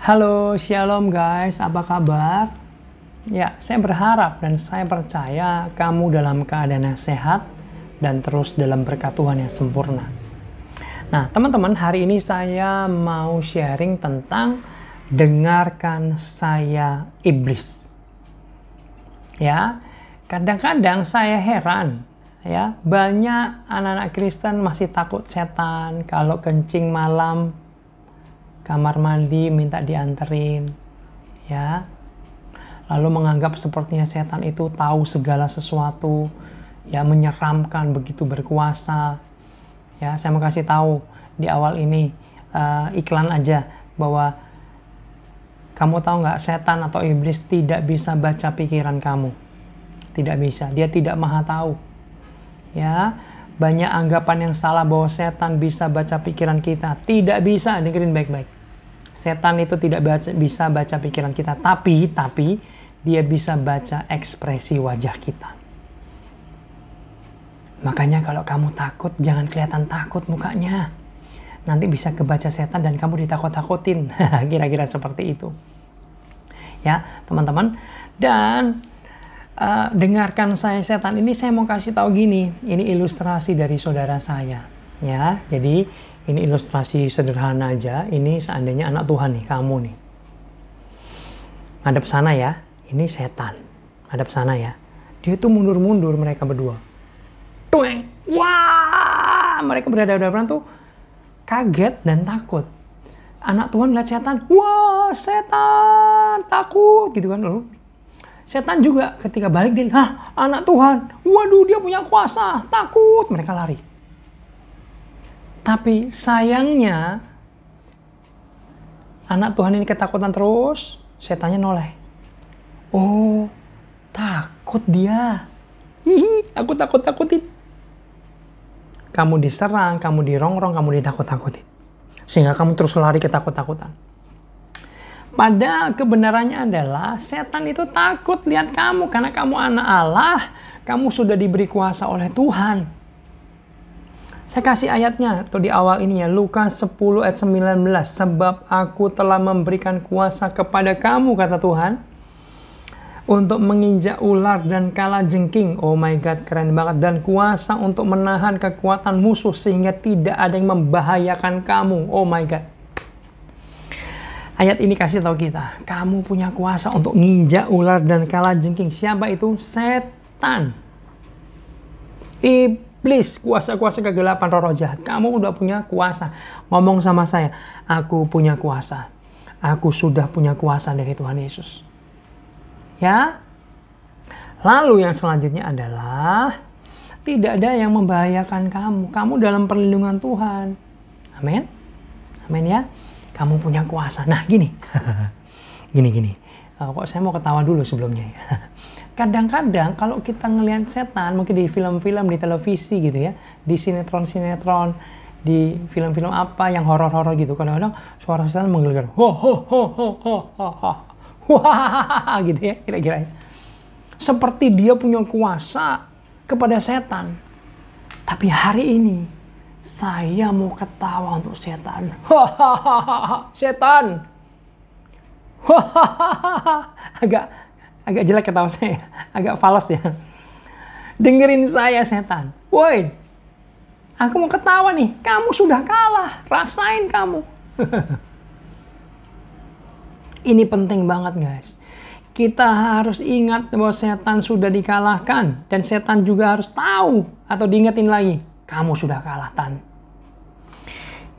Halo, shalom guys, apa kabar? Ya, saya berharap dan saya percaya kamu dalam keadaan yang sehat dan terus dalam berkat Tuhan yang sempurna. Nah, teman-teman, hari ini saya mau sharing tentang dengarkan saya iblis. Ya, kadang-kadang saya heran, ya, banyak anak-anak Kristen masih takut setan kalau kencing malam, kamar mandi minta dianterin, ya. Lalu menganggap sepertinya setan itu tahu segala sesuatu, ya, menyeramkan, begitu berkuasa. Ya, saya mau kasih tahu di awal ini iklan aja bahwa kamu tahu nggak, setan atau iblis tidak bisa baca pikiran kamu, tidak bisa. Dia tidak maha tahu. Ya, banyak anggapan yang salah bahwa setan bisa baca pikiran kita. Tidak bisa, dengerin baik-baik. Setan itu tidak bisa baca pikiran kita, tapi dia bisa baca ekspresi wajah kita. Makanya kalau kamu takut, jangan kelihatan takut mukanya. Nanti bisa kebaca setan dan kamu ditakut-takutin. Kira-kira seperti itu. Ya, teman-teman. Dan dengarkan saya setan ini, saya mau kasih tahu gini. Ini ilustrasi dari saudara saya. Ya, jadi ini ilustrasi sederhana aja. Ini seandainya anak Tuhan nih, kamu nih. Hadap sana ya. Ini setan. Hadap sana ya. Dia tuh mundur-mundur mereka berdua. Tueng. Wah, mereka berhadapan-hadapan tuh kaget dan takut. Anak Tuhan lihat setan. Wah, setan, takut gitu kan. Lalu setan juga ketika balik dia, anak Tuhan. Waduh, dia punya kuasa, takut. Mereka lari. Tapi sayangnya anak Tuhan ini ketakutan terus, setannya noleh. Oh, takut dia. Hihi, aku takut-takutin. Kamu diserang, kamu dirongrong, kamu ditakut-takutin. Sehingga kamu terus lari ketakut-takutan. Padahal kebenarannya adalah setan itu takut lihat kamu karena kamu anak Allah, kamu sudah diberi kuasa oleh Tuhan. Saya kasih ayatnya tuh di awal ini ya, Lukas 10 ayat 19. Sebab aku telah memberikan kuasa kepada kamu, kata Tuhan, untuk menginjak ular dan kalajengking. Oh my God, keren banget. Dan kuasa untuk menahan kekuatan musuh sehingga tidak ada yang membahayakan kamu. Oh my God. Ayat ini kasih tahu kita, kamu punya kuasa untuk menginjak ular dan kalajengking. Siapa itu? Setan. Iblis, kuasa-kuasa kegelapan, roh jahat. Kamu udah punya kuasa. Ngomong sama saya, aku punya kuasa. Aku sudah punya kuasa dari Tuhan Yesus. Ya. Lalu yang selanjutnya adalah tidak ada yang membahayakan kamu. Kamu dalam perlindungan Tuhan. Amin. Amin ya. Kamu punya kuasa. Nah, gini. Gini. Kok saya mau ketawa dulu sebelumnya ya. Kadang-kadang kalau kita ngelihat setan, mungkin di film-film, di televisi gitu ya, di sinetron-sinetron, di film-film apa yang horor-horor gitu, kadang-kadang suara setan menggelegar, ho ho ho ho ho ho ho, wah gitu ya, kira-kira. Seperti dia punya kuasa kepada setan. Tapi hari ini saya mau ketawa untuk setan. Setan. Agak jelek ketawa saya, agak falas ya. Dengerin saya setan. Woi, aku mau ketawa nih. Kamu sudah kalah, rasain kamu. Ini penting banget guys. Kita harus ingat bahwa setan sudah dikalahkan. Dan setan juga harus tahu atau diingetin lagi. Kamu sudah kalah, Tan.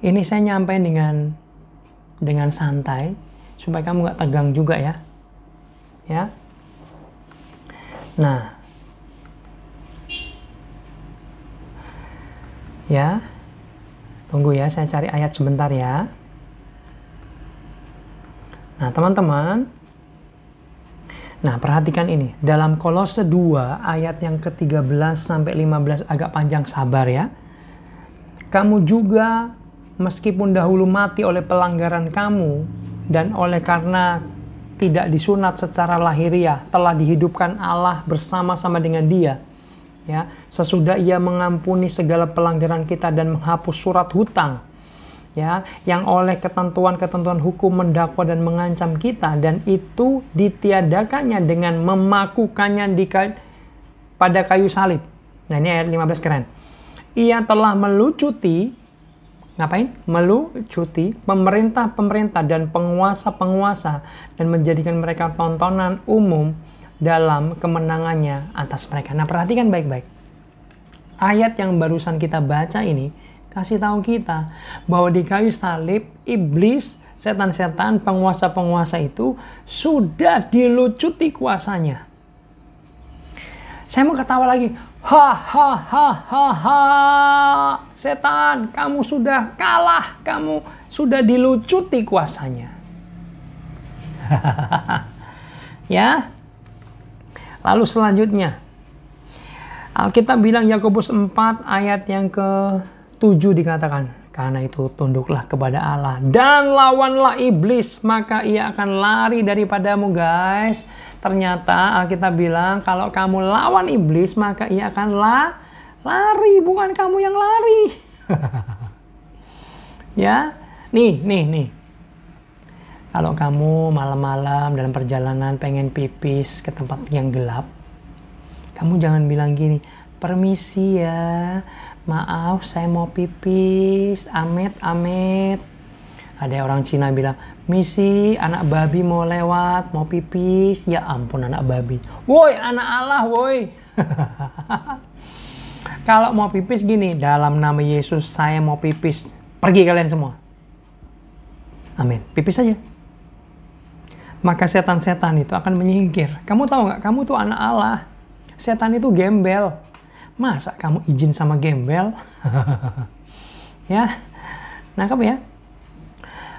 Ini saya nyampein dengan santai. Supaya kamu gak tegang juga ya. Ya. Nah, ya, tunggu ya, saya cari ayat sebentar ya. Nah, teman-teman, nah perhatikan ini, dalam Kolose 2 ayat yang ke-13 sampai 15, agak panjang, sabar ya. Kamu juga meskipun dahulu mati oleh pelanggaran kamu dan oleh karena tidak disunat secara lahiriah, telah dihidupkan Allah bersama-sama dengan Dia. Ya, sesudah Ia mengampuni segala pelanggaran kita dan menghapus surat hutang ya, yang oleh ketentuan-ketentuan hukum mendakwa dan mengancam kita, dan itu ditiadakannya dengan memakukannya pada kayu salib. Nah, ini ayat 15 keren. Ia telah melucuti, ngapain? Melucuti pemerintah-pemerintah dan penguasa-penguasa dan menjadikan mereka tontonan umum dalam kemenangannya atas mereka. Nah, perhatikan baik-baik. Ayat yang barusan kita baca ini kasih tahu kita bahwa di kayu salib iblis, setan-setan, penguasa-penguasa itu sudah dilucuti kuasanya. Saya mau ketawa lagi. Ha ha ha ha ha. Setan, kamu sudah kalah, kamu sudah dilucuti kuasanya. Ya. Lalu selanjutnya Alkitab bilang Yakobus 4 ayat yang ke-7 dikatakan, karena itu tunduklah kepada Allah dan lawanlah iblis, maka ia akan lari daripadamu. Guys, ternyata Alkitab bilang kalau kamu lawan iblis maka ia akan lari, bukan kamu yang lari. Ya, nih. Kalau kamu malam-malam dalam perjalanan pengen pipis ke tempat yang gelap, kamu jangan bilang gini, permisi ya, maaf saya mau pipis, amit. Ada orang Cina bilang, misi anak babi mau lewat, mau pipis. Ya ampun, anak babi. Woi, anak Allah, woi. Kalau mau pipis gini, dalam nama Yesus saya mau pipis. Pergi kalian semua. Amin. Pipis saja. Maka setan-setan itu akan menyingkir. Kamu tahu nggak? Kamu tuh anak Allah. Setan itu gembel. Masa kamu izin sama gembel? Ya, nangkap ya.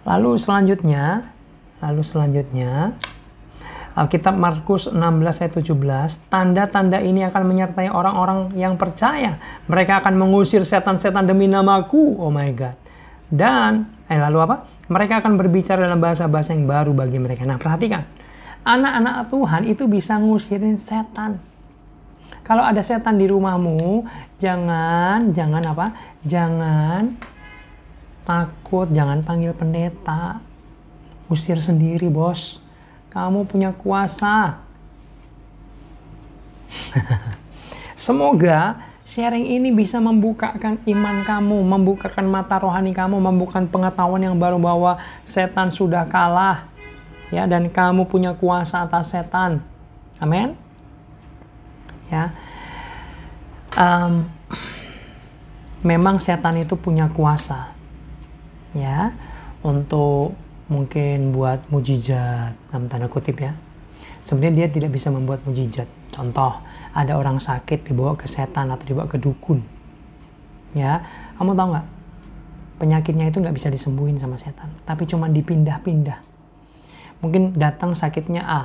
Lalu selanjutnya Alkitab Markus 16 ayat 17, tanda-tanda ini akan menyertai orang-orang yang percaya. Mereka akan mengusir setan-setan demi namaku. Oh my God. Dan lalu apa? Mereka akan berbicara dalam bahasa-bahasa yang baru bagi mereka. Nah, perhatikan. Anak-anak Tuhan itu bisa ngusirin setan. Kalau ada setan di rumahmu, jangan takut, jangan panggil pendeta. Usir sendiri, bos. Kamu punya kuasa. Semoga sharing ini bisa membukakan iman kamu, membukakan mata rohani kamu, membukakan pengetahuan yang baru bahwa setan sudah kalah. Ya, dan kamu punya kuasa atas setan. Amin. Ya. Memang setan itu punya kuasa. Ya, untuk mungkin buat mujizat dalam tanda kutip ya. Sebenarnya dia tidak bisa membuat mujizat. Contoh, ada orang sakit dibawa ke setan atau dibawa ke dukun. Ya, kamu tahu nggak? Penyakitnya itu nggak bisa disembuhin sama setan, tapi cuma dipindah-pindah. Mungkin datang sakitnya A,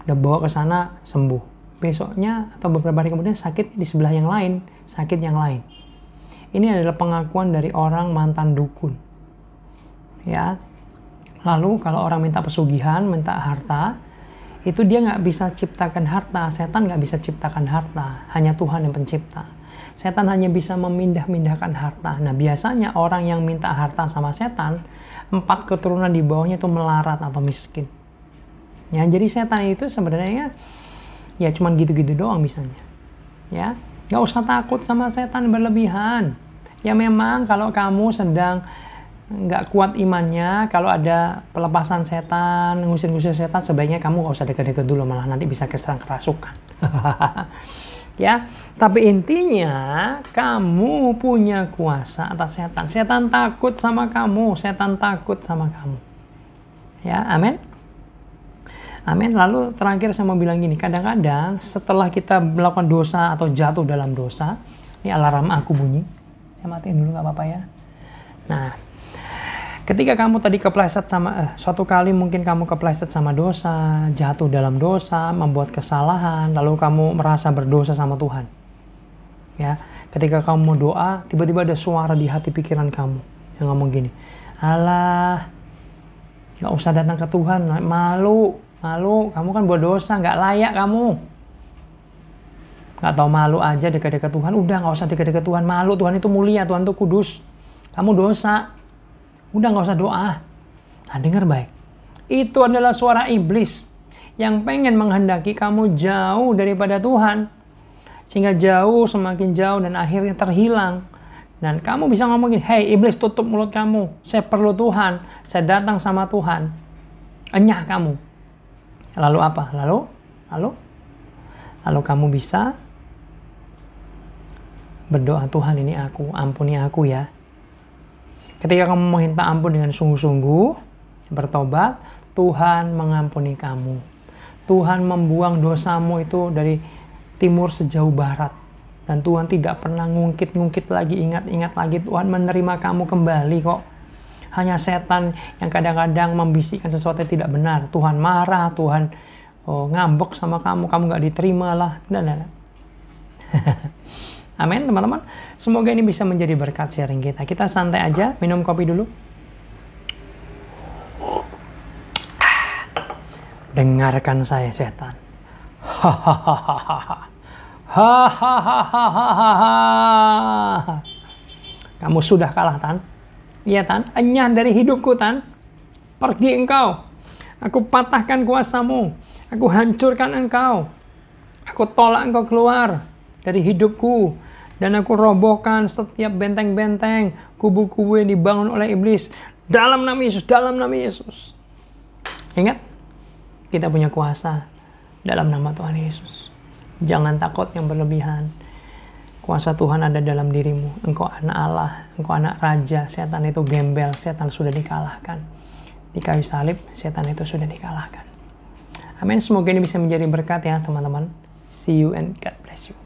udah bawa ke sana sembuh. Besoknya atau beberapa hari kemudian sakit di sebelah yang lain, sakit yang lain. Ini adalah pengakuan dari orang mantan dukun. Ya. Lalu kalau orang minta pesugihan, minta harta, itu dia nggak bisa ciptakan harta. Setan nggak bisa ciptakan harta. Hanya Tuhan yang pencipta. Setan hanya bisa memindah-mindahkan harta. Nah, biasanya orang yang minta harta sama setan, 4 keturunan di bawahnya itu melarat atau miskin. Ya, jadi setan itu sebenarnya ya cuman gitu-gitu doang misalnya. Ya, nggak usah takut sama setan berlebihan. Ya memang kalau kamu sedang nggak kuat imannya, kalau ada pelepasan setan, ngusir-ngusir setan, sebaiknya kamu nggak usah deket-deket dulu, malah nanti bisa keserang kerasukan. Ya, tapi intinya kamu punya kuasa atas setan. Setan takut sama kamu, setan takut sama kamu. Ya, amin. Amin. Lalu terakhir saya mau bilang gini, kadang-kadang setelah kita melakukan dosa atau jatuh dalam dosa, ini alarm aku bunyi. Saya matiin dulu nggak apa-apa ya. Nah, ketika kamu tadi kepleset sama suatu kali mungkin kamu kepleset sama dosa, jatuh dalam dosa, membuat kesalahan, lalu kamu merasa berdosa sama Tuhan. Ya, ketika kamu mau doa, tiba-tiba ada suara di hati pikiran kamu yang ngomong gini, alah, nggak usah datang ke Tuhan, malu, kamu kan buat dosa, nggak layak kamu. Nggak tahu malu aja dekat-dekat Tuhan, udah nggak usah dekat-dekat Tuhan, malu, Tuhan itu mulia, Tuhan itu kudus. Kamu dosa. Udah nggak usah doa. Nah, dengar baik. Itu adalah suara iblis yang pengen menghendaki kamu jauh daripada Tuhan. Sehingga jauh, semakin jauh, dan akhirnya terhilang. Dan kamu bisa ngomongin, hey iblis, tutup mulut kamu. Saya perlu Tuhan. Saya datang sama Tuhan. Enyah kamu. Lalu apa? Lalu kamu bisa berdoa, Tuhan ini aku, ampuni aku ya. Ketika kamu meminta ampun dengan sungguh-sungguh, bertobat, Tuhan mengampuni kamu. Tuhan membuang dosamu itu dari timur sejauh barat. Dan Tuhan tidak pernah ngungkit-ngungkit lagi, ingat-ingat lagi. Tuhan menerima kamu kembali kok. Hanya setan yang kadang-kadang membisikkan sesuatu yang tidak benar. Tuhan marah, Tuhan ngambek sama kamu gak diterima lah. Amin teman-teman. Semoga ini bisa menjadi berkat sharing kita. Kita santai aja, minum kopi dulu. Dengarkan saya setan. Kamu sudah kalah, Tan. Iya, Tan. Enyah dari hidupku, Tan. Pergi engkau. Aku patahkan kuasamu. Aku hancurkan engkau. Aku tolak engkau keluar dari hidupku. Dan aku robohkan setiap benteng-benteng, kubu-kubu yang dibangun oleh iblis. Dalam nama Yesus, dalam nama Yesus. Ingat, kita punya kuasa dalam nama Tuhan Yesus. Jangan takut yang berlebihan. Kuasa Tuhan ada dalam dirimu. Engkau anak Allah, engkau anak raja. Setan itu gembel, setan sudah dikalahkan. Di kayu salib, setan itu sudah dikalahkan. Amin. Semoga ini bisa menjadi berkat ya teman-teman. See you and God bless you.